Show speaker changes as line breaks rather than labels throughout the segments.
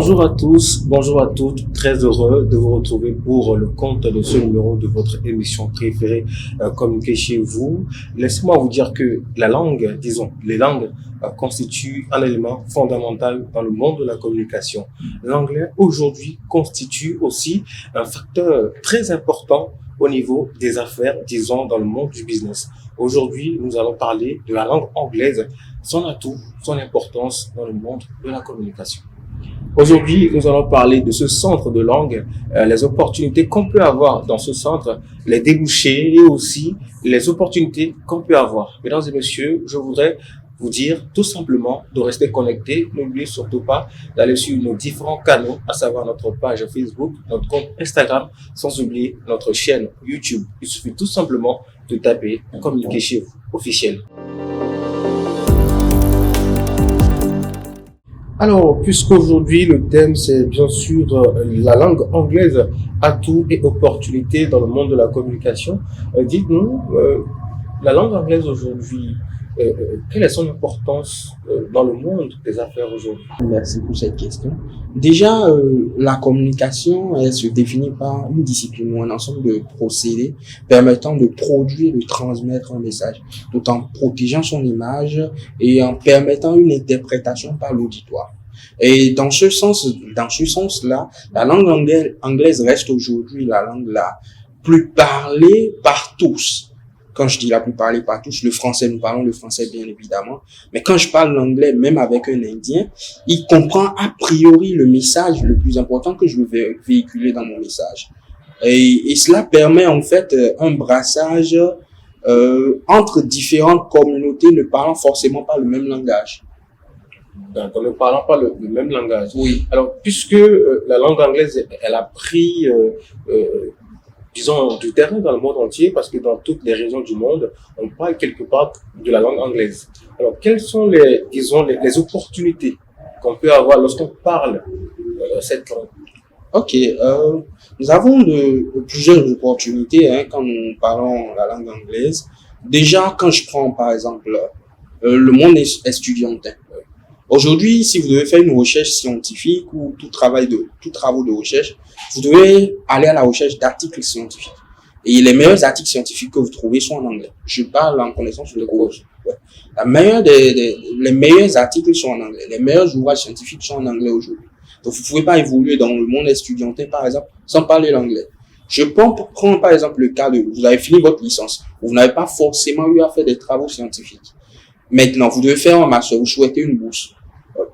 Bonjour à tous, bonjour à toutes, très heureux de vous retrouver pour le compte de ce numéro de votre émission préférée Communiquer chez vous. Laissez-moi vous dire que la langue, disons, les langues constituent un élément fondamental dans le monde de la communication. L'anglais aujourd'hui constitue aussi un facteur très important au niveau des affaires, disons, dans le monde du business. Aujourd'hui, nous allons parler de la langue anglaise, son atout, son importance dans le monde de la communication. Aujourd'hui, nous allons parler de ce centre de langue, les opportunités qu'on peut avoir dans ce centre, les débouchés et aussi les opportunités qu'on peut avoir. Mesdames et messieurs, je voudrais vous dire tout simplement de rester connectés. N'oubliez surtout pas d'aller sur nos différents canaux, à savoir notre page Facebook, notre compte Instagram, sans oublier notre chaîne YouTube. Il suffit tout simplement de taper Communiquer chez vous officiel. Alors, puisqu'aujourd'hui le thème c'est bien sûr la langue anglaise, atouts et opportunités dans le monde de la communication, dites-nous, la langue anglaise aujourd'hui, quelle est son importance dans le monde des affaires aujourd'hui?
Merci pour cette question. Déjà, la communication, elle se définit par une discipline ou un ensemble de procédés permettant de produire et de transmettre un message, tout en protégeant son image et en permettant une interprétation par l'auditoire. Et dans ce sens-là, la langue anglaise reste aujourd'hui la langue la plus parlée par tous. Quand je dis la plus parlée par tous, le français, nous parlons le français bien évidemment. Mais quand je parle l'anglais, même avec un Indien, il comprend a priori le message le plus important que je veux véhiculer dans mon message. Et cela permet en fait un brassage entre différentes communautés ne parlant forcément pas le même langage.
En ne parlant pas le même langage.
Oui.
Alors, puisque la langue anglaise, elle a pris disons, du terrain dans le monde entier, parce que dans toutes les régions du monde, on parle quelque part de la langue anglaise. Alors, quelles sont les opportunités qu'on peut avoir lorsqu'on parle cette langue?
Ok, nous avons plusieurs opportunités quand nous parlons la langue anglaise. Déjà, quand je prends par exemple le monde estudiantin. Aujourd'hui, si vous devez faire une recherche scientifique ou tout travaux de recherche, vous devez aller à la recherche d'articles scientifiques. Et les meilleurs articles scientifiques que vous trouvez sont en anglais. Je parle en connaissance de cause. Ouais. Les meilleurs articles sont en anglais. Les meilleurs ouvrages scientifiques sont en anglais aujourd'hui. Donc, vous ne pouvez pas évoluer dans le monde estudiantin, par exemple, sans parler l'anglais. Je prends par exemple le cas de vous avez fini votre licence. Vous n'avez pas forcément eu à faire des travaux scientifiques. Maintenant, vous devez faire un master, vous souhaitez une bourse.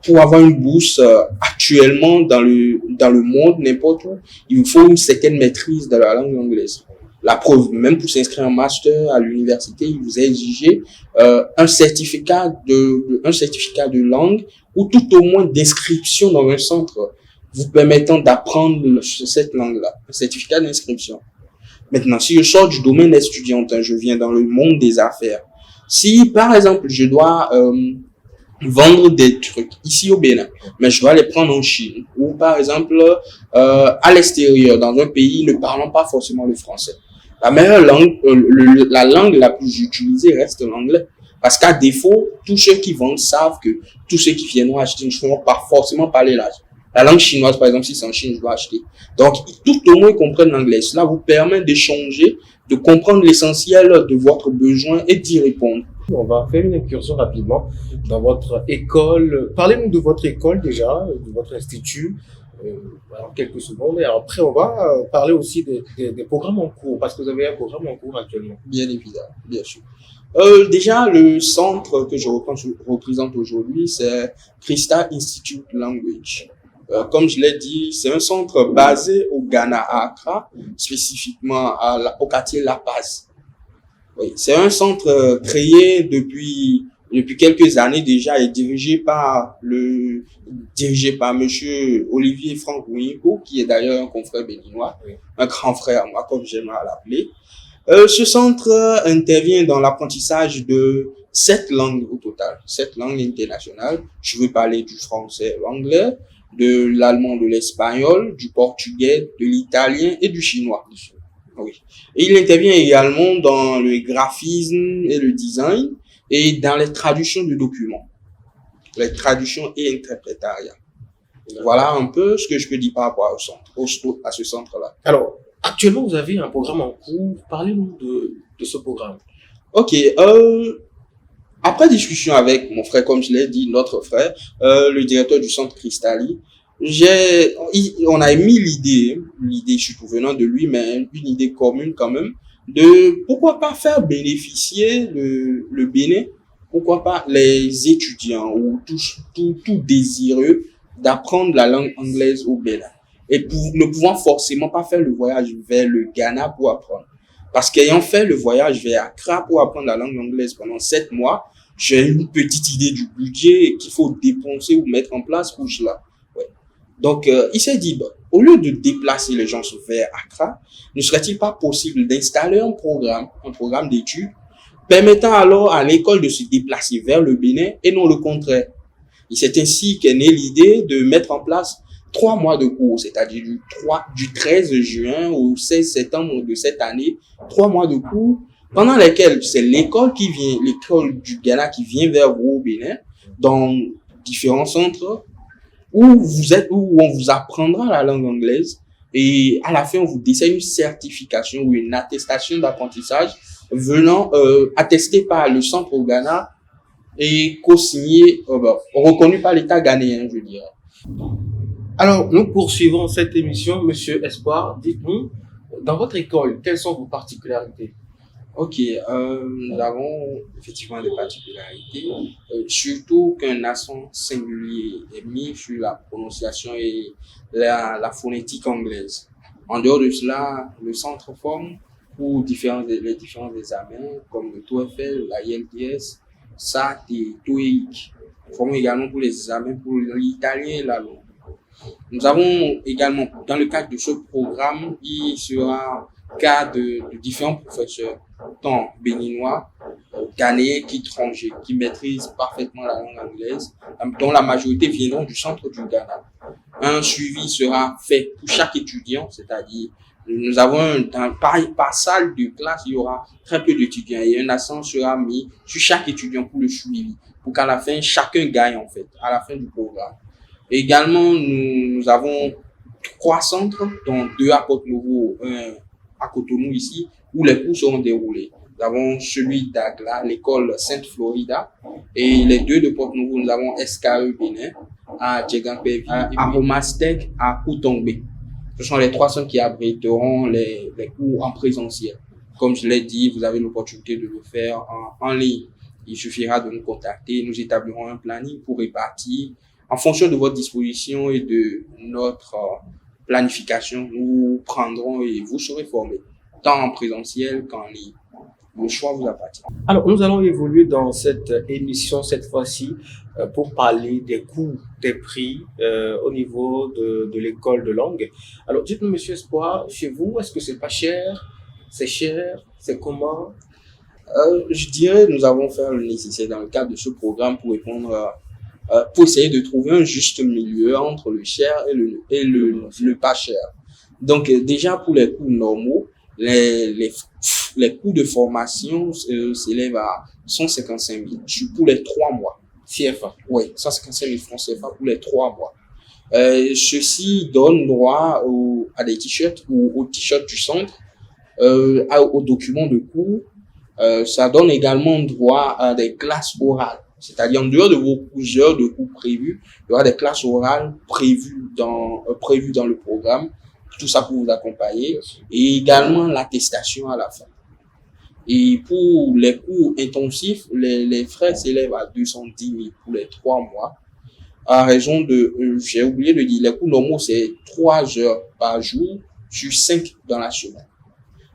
Pour avoir une bourse actuellement dans le monde, n'importe où, il vous faut une certaine maîtrise de la langue anglaise. La preuve, même pour s'inscrire en master à l'université, il vous est exigé un certificat de langue ou tout au moins d'inscription dans un centre vous permettant d'apprendre cette langue-là, un certificat d'inscription. Maintenant, si je sors du domaine estudiantin, je viens dans le monde des affaires. Si, par exemple, je dois vendre des trucs ici au Bénin, mais je dois les prendre en Chine, ou par exemple à l'extérieur, dans un pays ne parlant pas forcément le français. La meilleure langue, la langue la plus utilisée reste l'anglais. Parce qu'à défaut, tous ceux qui vendent savent que tous ceux qui viendront acheter ne feront pas forcément parler la langue chinoise, par exemple, si c'est en Chine, je dois acheter. Donc, tout au moins, ils comprennent l'anglais. Cela vous permet d'échanger, de comprendre l'essentiel de votre besoin et d'y répondre.
On va faire une incursion rapidement dans votre école. Parlez-nous de votre école déjà, de votre institut, en quelques secondes. Et après, on va parler aussi des programmes en cours, parce que vous avez un programme en cours actuellement.
Bien évidemment, bien sûr. Déjà, le centre que je représente aujourd'hui, c'est Crystal Institute Language. Comme je l'ai dit, c'est un centre basé au Ghana, à Accra, spécifiquement au quartier La Paz. Oui, c'est un centre créé depuis quelques années déjà et dirigé par monsieur Olivier Franck Ouinko, qui est d'ailleurs un confrère béninois, oui. Un grand frère à moi, comme j'aime à l'appeler. Ce centre intervient dans l'apprentissage de 7 langues au total, 7 langues internationales. Je veux parler du français, l'anglais, de l'allemand, de l'espagnol, du portugais, de l'italien et du chinois. Oui. Et il intervient également dans le graphisme et le design et dans les traductions de documents, les traductions et interprétariat. Voilà un peu ce que je peux dire par rapport au centre, à ce centre-là.
Alors, actuellement, vous avez un programme en cours. Parlez-nous de ce programme.
Ok, après discussion avec mon frère, comme je l'ai dit, notre frère, le directeur du centre Cristalli, on a émis l'idée surtout venant de lui, mais une idée commune quand même, de pourquoi pas faire bénéficier le Bénin, pourquoi pas les étudiants ou tout désireux d'apprendre la langue anglaise au Bénin. Et ne pouvant forcément pas faire le voyage vers le Ghana pour apprendre. Parce qu'ayant fait le voyage vers Accra pour apprendre la langue anglaise pendant 7 mois, j'ai une petite idée du budget qu'il faut dépenser ou mettre en place pour cela. Ouais. Donc, il s'est dit, bah, au lieu de déplacer les gens vers Accra, ne serait-il pas possible d'installer un programme d'études permettant alors à l'école de se déplacer vers le Bénin et non le contraire. Et c'est ainsi qu'est née l'idée de mettre en place 3 mois de cours, c'est-à-dire du 13 juin au 16 septembre de cette année, 3 mois de cours pendant lesquels c'est l'école du Ghana qui vient vers vous au Bénin, dans différents centres où on vous apprendra la langue anglaise et à la fin on vous décerne une certification ou une attestation d'apprentissage venant attestée par le centre au Ghana et co-signé, reconnu par l'État ghanéen, je dirais.
Alors, nous poursuivons cette émission. Monsieur Espoir, dites-nous, dans votre école, quelles sont vos particularités?
Ok, nous avons effectivement des particularités, surtout qu'un accent singulier est mis sur la prononciation et la phonétique anglaise. En dehors de cela, le centre forme pour les différents examens comme le TOEFL, la IELTS, SAT et TOEIC. Nous formons également pour les examens pour l'italien et la langue. Nous avons également, dans le cadre de ce programme, il sera cas de différents professeurs, tant béninois, ghanéens qu'étrangers, qui maîtrisent parfaitement la langue anglaise, dont la majorité viendront du centre du Ghana. Un suivi sera fait pour chaque étudiant, c'est-à-dire nous avons par salle de classe, il y aura très peu d'étudiants et un accent sera mis sur chaque étudiant pour le suivi, pour qu'à la fin, chacun gagne en fait, à la fin du programme. Également, nous avons 3 centres, dont 2 à Porto-Novo, un à Cotonou ici, où les cours seront déroulés. Nous avons celui d'Agla, l'école Sainte-Florida, et les 2 de Porto-Novo, nous avons SKE Bénin, à Djeganpevi, à Romastec, à Koutongbe. Ce sont les 3 centres qui abriteront les cours en présentiel. Comme je l'ai dit, vous avez l'opportunité de le faire en ligne. Il suffira de nous contacter, nous établirons un planning pour répartir. En fonction de votre disposition et de notre planification, nous prendrons et vous serez formés, tant en présentiel qu'en ligne. Le choix vous appartient.
Alors, nous allons évoluer dans cette émission, cette fois-ci, pour parler des coûts, des prix au niveau de l'école de langue. Alors, dites-nous, Monsieur Espoir, chez vous, est-ce que c'est pas cher? C'est cher? C'est comment?
Je dirais nous avons fait le nécessaire dans le cadre de ce programme pour répondre pour essayer de trouver un juste milieu entre le cher et le pas cher. Donc, déjà pour les coûts normaux, les coûts de formation s'élèvent à 155 000 pour les 3 mois.
CFA.
Oui, 155 000 francs CFA pour les 3 mois. Ceci donne droit à des t-shirts ou aux t-shirts du centre, aux documents de cours. Ça donne également droit à des classes orales. C'est-à-dire, en dehors de vos heures de cours prévues, il y aura des classes orales prévues dans le programme. Tout ça pour vous accompagner. Et également l'attestation à la fin. Et pour les cours intensifs, les frais s'élèvent à 210 000 pour les 3 mois. À raison j'ai oublié de dire, les cours normaux, c'est 3 heures par jour sur 5 dans la semaine.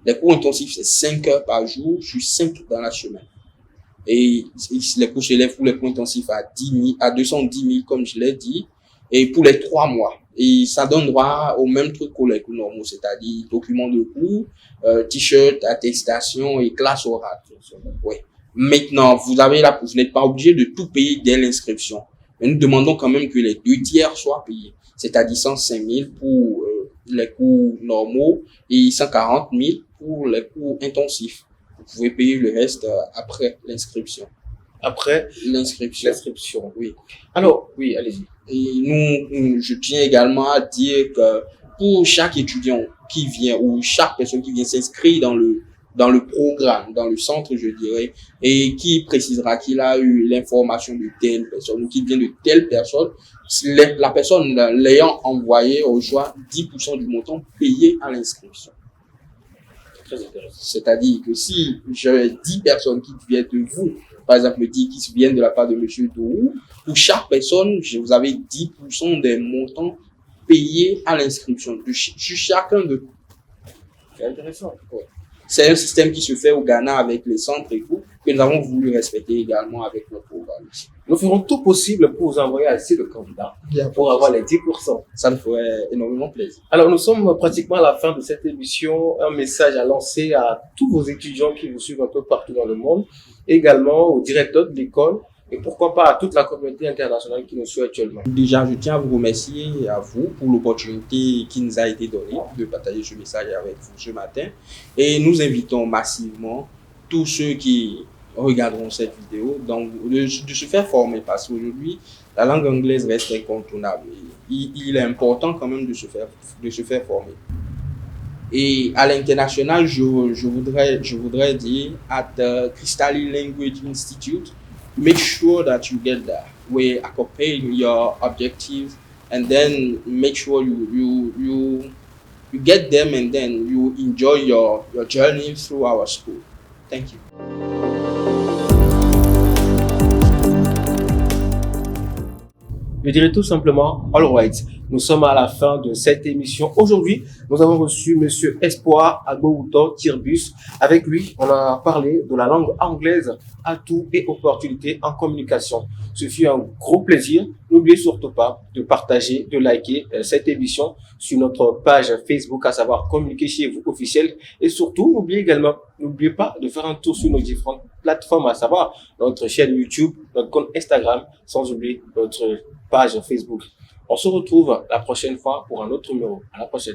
Les cours intensifs, c'est 5 heures par jour sur 5 dans la semaine. Et les cours s'élèvent pour les cours intensifs à 210 000, comme je l'ai dit, et pour les 3 mois. Et ça donne droit au même truc que les cours normaux, c'est-à-dire documents de cours, t-shirt, attestation et classe orale. Ouais. Maintenant, vous n'êtes pas obligé de tout payer dès l'inscription. Mais nous demandons quand même que les 2 tiers soient payés, c'est-à-dire 105 000 pour les cours normaux et 140 000 pour les cours intensifs. Vous pouvez payer le reste après l'inscription.
après
L'inscription.
l'inscription.
Oui.
Alors, oui, allez-y.
Et je tiens également à dire que pour chaque étudiant qui vient ou chaque personne qui vient s'inscrire dans le programme, dans le centre, je dirais, et qui précisera qu'il a eu l'information de telle personne ou qu'il vient de telle personne, la personne l'ayant envoyé reçoit 10% du montant payé à l'inscription.
Très intéressant.
C'est-à-dire que si j'ai 10 personnes qui viennent de vous, par exemple 10 qui viennent de la part de monsieur Dourou, pour chaque personne, vous avez 10% des montants payés à l'inscription sur chacun de vous.
C'est intéressant.
Ouais. C'est un système qui se fait au Ghana avec les centres et tout, que nous avons voulu respecter également avec notre programme ici.
Nous ferons tout possible pour vous envoyer assez de candidats pour avoir les 10%.
Ça nous ferait énormément plaisir.
Alors, nous sommes pratiquement à la fin de cette émission. Un message à lancer à tous vos étudiants qui vous suivent un peu partout dans le monde, également aux directeurs de l'école et pourquoi pas à toute la communauté internationale qui nous suit actuellement.
Déjà, je tiens à vous remercier à vous pour l'opportunité qui nous a été donnée de partager ce message avec vous ce matin. Et nous invitons massivement tous ceux qui regarderont cette vidéo donc de se faire former parce qu'aujourd'hui, la langue anglaise reste incontournable. Il est important quand même de se faire former. Et à l'international, je voudrais dire at the Crystalline Language Institute, make sure that you get there. We accompany your objectives and then make sure you get them and then you enjoy your journey through our school. Thank you.
Je dirais tout simplement, all right. Nous sommes à la fin de cette émission. Aujourd'hui, nous avons reçu Monsieur Espoir Agbououto Tirbus. Avec lui, on a parlé de la langue anglaise, atouts et opportunités en communication. Ce fut un gros plaisir. N'oubliez surtout pas de partager, de liker cette émission sur notre page Facebook, à savoir Communiquer chez vous officiel. Et surtout, n'oubliez pas de faire un tour sur nos différentes plateformes, à savoir notre chaîne YouTube, notre compte Instagram, sans oublier notre page Facebook. On se retrouve la prochaine fois pour un autre numéro. À la prochaine.